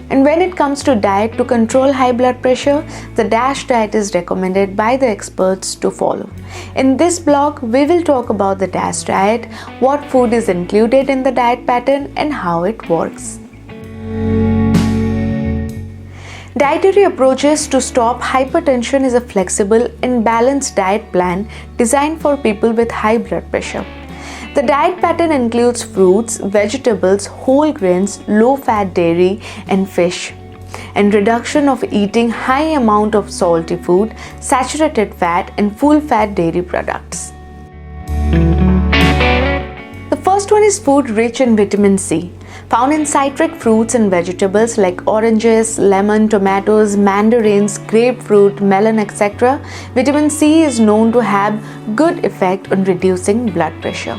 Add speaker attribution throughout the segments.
Speaker 1: And when it comes to diet to control high blood pressure, the DASH diet is recommended by the experts to follow. In this blog, we will talk about the DASH diet, what food is included in the diet pattern and how it works. Dietary approaches to stop hypertension is a flexible and balanced diet plan designed for people with high blood pressure. The diet pattern includes fruits, vegetables, whole grains, low-fat dairy and fish, and reduction of eating high amount of salty food, saturated fat and full-fat dairy products. The first one is food rich in vitamin C, found in citric fruits and vegetables like oranges, lemon, tomatoes, mandarins, grapefruit, melon, etc. Vitamin C is known to have good effect on reducing blood pressure.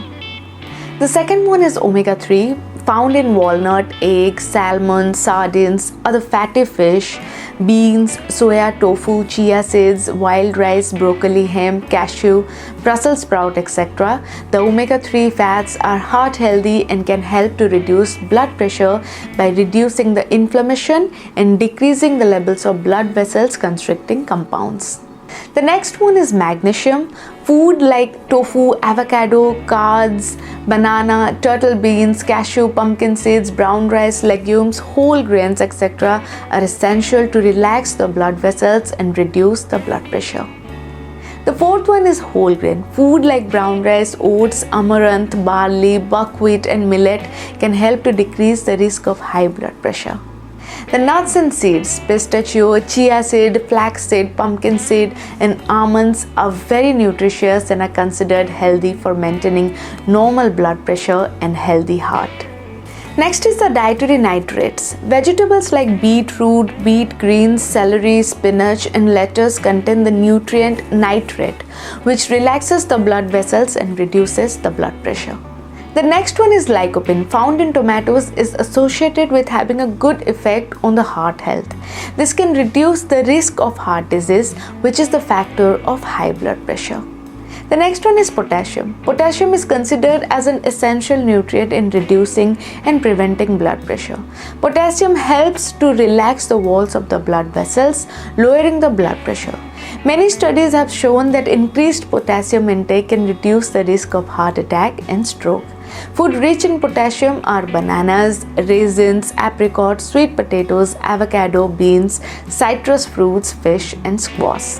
Speaker 1: The second one is omega-3, found in walnut, egg, salmon, sardines, other fatty fish, beans, soya, tofu, chia seeds, wild rice, broccoli, hemp, cashew, Brussels sprout, etc. The omega-3 fats are heart healthy and can help to reduce blood pressure by reducing the inflammation and decreasing the levels of blood vessels constricting compounds. The next one is magnesium. Food like tofu, avocado, curds, banana, turtle beans, cashew, pumpkin seeds, brown rice, legumes, whole grains, etc. are essential to relax the blood vessels and reduce the blood pressure. The fourth one is whole grain. Food like brown rice, oats, amaranth, barley, buckwheat and millet can help to decrease the risk of high blood pressure. The nuts and seeds, pistachio, chia seed, flax seed, pumpkin seed and almonds are very nutritious and are considered healthy for maintaining normal blood pressure and healthy heart. Next is the dietary nitrates. Vegetables like beetroot, beet greens, celery, spinach and lettuce contain the nutrient nitrate, which relaxes the blood vessels and reduces the blood pressure. The next one is lycopene, found in tomatoes, is associated with having a good effect on the heart health. This can reduce the risk of heart disease, which is the factor of high blood pressure. The next one is potassium. Potassium is considered as an essential nutrient in reducing and preventing blood pressure. Potassium helps to relax the walls of the blood vessels, lowering the blood pressure. Many studies have shown that increased potassium intake can reduce the risk of heart attack and stroke. Food rich in potassium are bananas, raisins, apricots, sweet potatoes, avocado, beans, citrus fruits, fish and squash.